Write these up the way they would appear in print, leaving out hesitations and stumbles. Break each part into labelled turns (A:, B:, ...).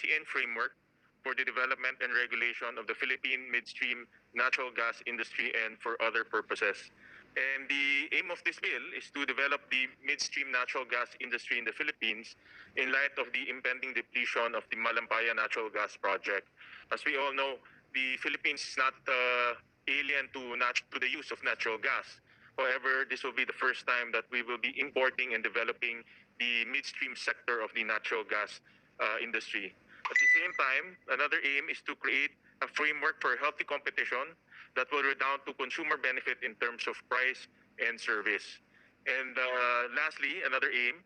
A: ASEAN framework for the development and regulation of the Philippine midstream natural gas industry and for other purposes. And the aim of this bill is to develop the midstream natural gas industry in the Philippines in light of the impending depletion of the Malampaya natural gas project. As we all know, the Philippines is not alien to the use of natural gas. However, this will be the first time that we will be importing and developing the midstream sector of the natural gas industry. At the same time, another aim is to create a framework for healthy competition that will redound to consumer benefit in terms of price and service. And lastly, another aim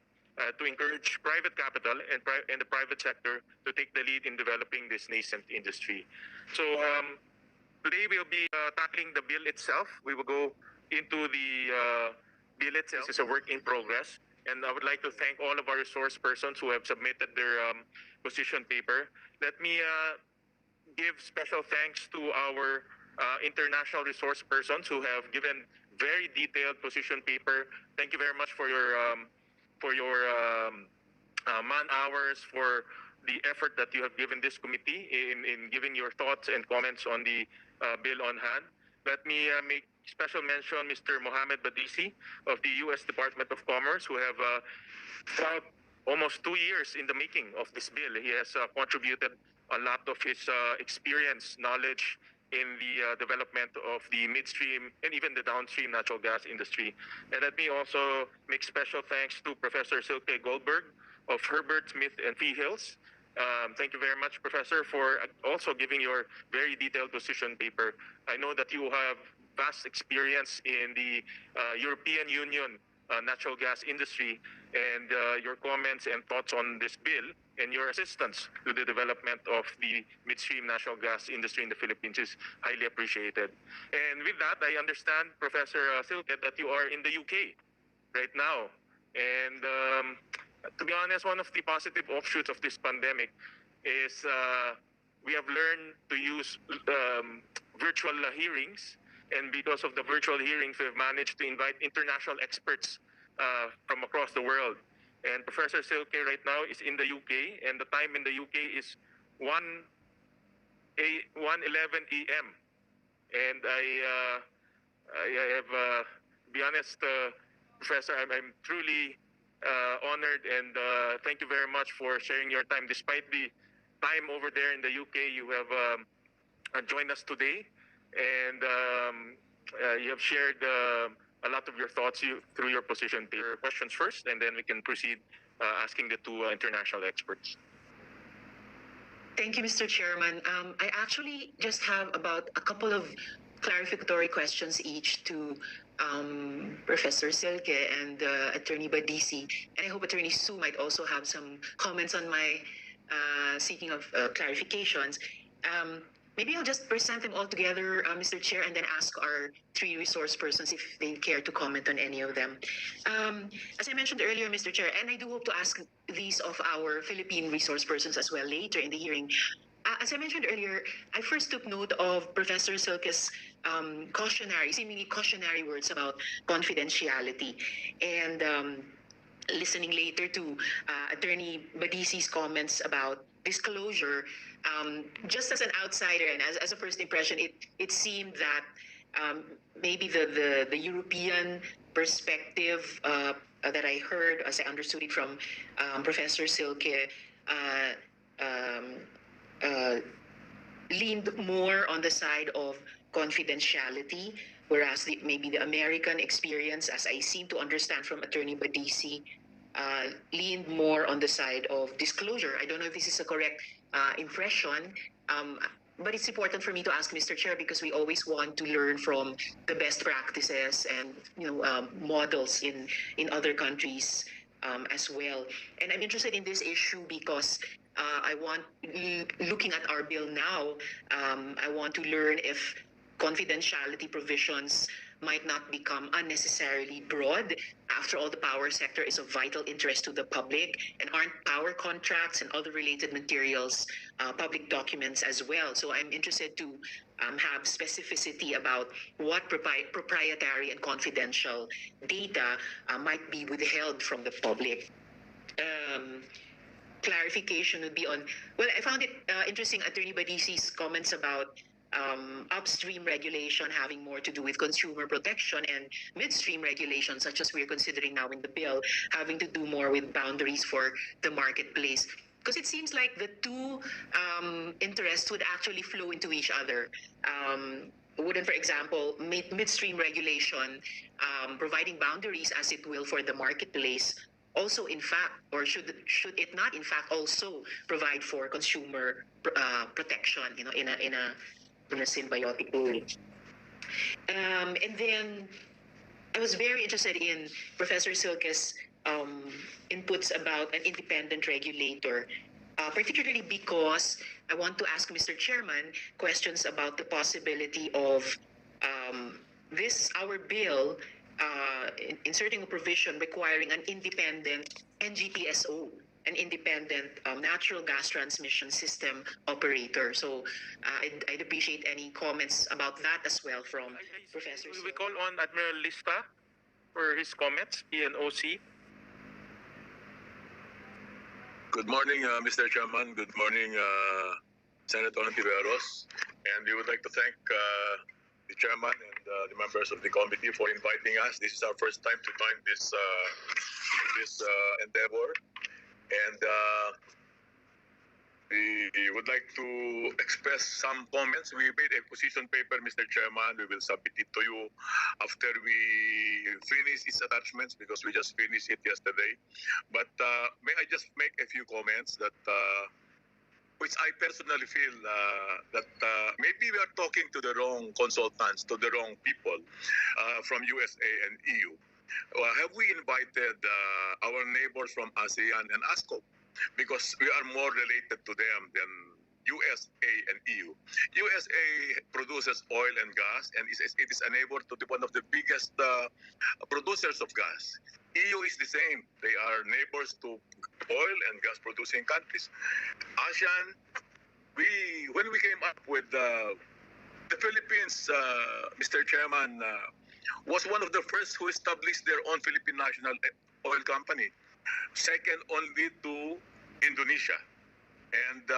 A: to encourage private capital and the private sector to take the lead in developing this nascent industry. So today we'll be tackling the bill itself. We will go into the bill itself. This is a work in progress. And I would like to thank all of our resource persons who have submitted their position paper. Let me give special thanks to our international resource persons who have given very detailed position paper. Thank you very much for your man hours, for the effort that you have given this committee in giving your thoughts and comments on the bill on hand. Let me make special mention Mr. Mohammed Badisi of the U.S. Department of Commerce, who have throughout almost 2 years in the making of this bill. He has contributed a lot of his experience, knowledge in the development of the midstream and even the downstream natural gas industry. And let me also make special thanks to Professor Silke Goldberg of Herbert Smith and Fee Hills. Thank you very much, Professor, for also giving your very detailed position paper. I know that you have vast experience in the European Union natural gas industry, and your comments and thoughts on this bill and your assistance to the development of the midstream natural gas industry in the Philippines is highly appreciated. And with that, I understand, Professor Silke, that you are in the UK right now. And to be honest, one of the positive offshoots of this pandemic is we have learned to use virtual hearings. And because of the virtual hearings, we've managed to invite international experts from across the world. And Professor Silke right now is in the UK, and the time in the UK is 1:11 a.m. And I have, to be honest, Professor, I'm truly honored, and thank you very much for sharing your time. Despite the time over there in the UK, you have joined us today, and you have shared a lot of your thoughts through your position. Your questions first, and then we can proceed asking the two international experts.
B: Thank you, Mr. Chairman. I actually just have about a couple of clarificatory questions each to Professor Silke and Attorney Badisi. And I hope Attorney Su might also have some comments on my seeking of clarifications. Maybe I'll just present them all together, Mr. Chair, and then ask our three resource persons if they care to comment on any of them. As I mentioned earlier, Mr. Chair, and I do hope to ask these of our Philippine resource persons as well later in the hearing. As I mentioned earlier, I first took note of Professor Silke's seemingly cautionary words about confidentiality. And listening later to Attorney Badisi's comments about disclosure, just as an outsider and as a first impression, it seemed that maybe the European perspective that I heard, as I understood it from Professor Silke, leaned more on the side of confidentiality, whereas maybe the American experience, as I seem to understand from Attorney Badisi, leaned more on the side of disclosure. I don't know if this is a correct impression, but it's important for me to ask Mr. Chair because we always want to learn from the best practices and models in other countries as well. And I'm interested in this issue because I want, looking at our bill now, I want to learn if confidentiality provisions might not become unnecessarily broad. After all, the power sector is of vital interest to the public, and aren't power contracts and other related materials public documents as well? So I'm interested to have specificity about what proprietary and confidential data might be withheld from the public. clarification would be on, well, I found it interesting, Attorney Badisi's comments about upstream regulation having more to do with consumer protection and midstream regulation, such as we're considering now in the bill, having to do more with boundaries for the marketplace. Because it seems like the two interests would actually flow into each other. Wouldn't, for example, midstream regulation providing boundaries as it will for the marketplace also, in fact, or should it not, in fact, also provide for consumer protection, in a symbiotic way? And then I was very interested in Professor Silke's inputs about an independent regulator, particularly because I want to ask Mr. Chairman questions about the possibility of our bill inserting a provision requiring an independent NGTSO, an independent natural gas transmission system operator. So I'd appreciate any comments about that as well from Professor
A: We
B: Silke.
A: call on Admiral Lista for his comments, PNOC.
C: Good morning, Mr. Chairman. Good morning, Senator Antiveros. And we would like to thank the chairman and the members of the committee for inviting us. This is our first time to join this endeavor. And we would like to express some comments. We made a position paper, Mr. Chairman. We will submit it to you after we finish its attachments because we just finished it yesterday. But may I just make a few comments that which I personally feel that maybe we are talking to the wrong consultants, to the wrong people from USA and EU. Have we invited our neighbors from Asean and ASCO? Because we are more related to them than USA and EU. USA produces oil and gas, and it is a neighbor to one of the biggest producers of gas. EU is the same. They are neighbors to oil and gas producing countries. ASEAN, when we came up with the Philippines, Mr. Chairman, was one of the first who established their own Philippine national oil company, second only to Indonesia. And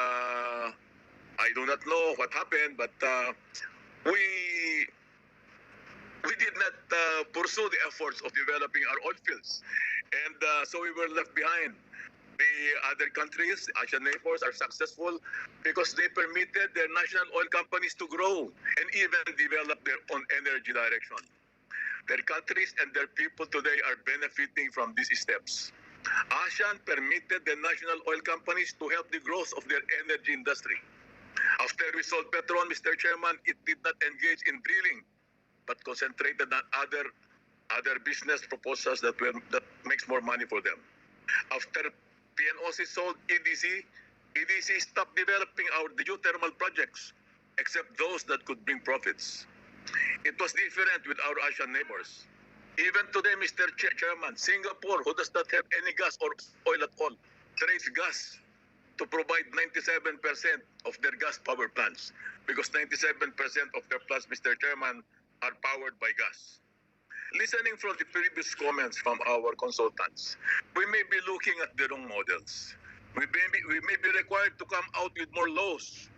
C: I do not know what happened, but we did not pursue the efforts of developing our oil fields. And so we were left behind. The other countries, Asian neighbors, are successful because they permitted their national oil companies to grow and even develop their own energy direction. Their countries and their people today are benefiting from these steps. ASEAN permitted the national oil companies to help the growth of their energy industry. After we sold Petron, Mr. Chairman, it did not engage in drilling, but concentrated on other business proposals that makes more money for them. After PNOC sold EDC stopped developing the geothermal projects, except those that could bring profits. It was different with our Asian neighbors. Even today, Mr. Chairman, Singapore, who does not have any gas or oil at all, trades gas to provide 97% of their gas power plants, because 97% of their plants, Mr. Chairman, are powered by gas. Listening from the previous comments from our consultants, we may be looking at the wrong models. We may be required to come out with more laws.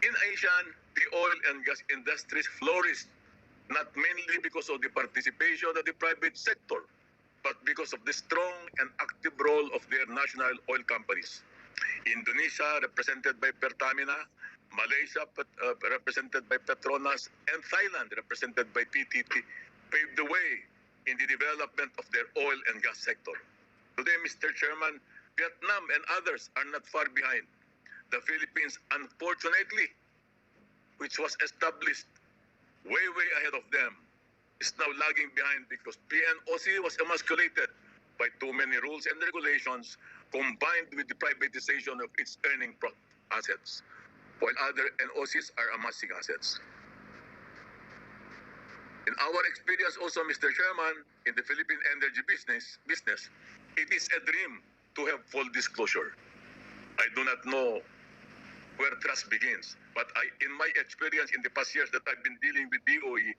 C: In ASEAN, the oil and gas industries flourished, not mainly because of the participation of the private sector, but because of the strong and active role of their national oil companies. Indonesia, represented by Pertamina, Malaysia, represented by Petronas, and Thailand, represented by PTT, paved the way in the development of their oil and gas sector. Today, Mr. Chairman, Vietnam and others are not far behind. The Philippines, unfortunately, which was established way ahead of them, is now lagging behind because PNOC was emasculated by too many rules and regulations combined with the privatization of its earning assets, while other NOCs are amassing assets. In our experience also, Mr. Chairman, in the Philippine energy business, it is a dream to have full disclosure. I do not know where trust begins, but in my experience in the past years that I've been dealing with DOE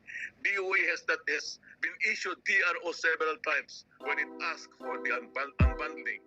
C: has been issued TRO several times when it asked for the unbundling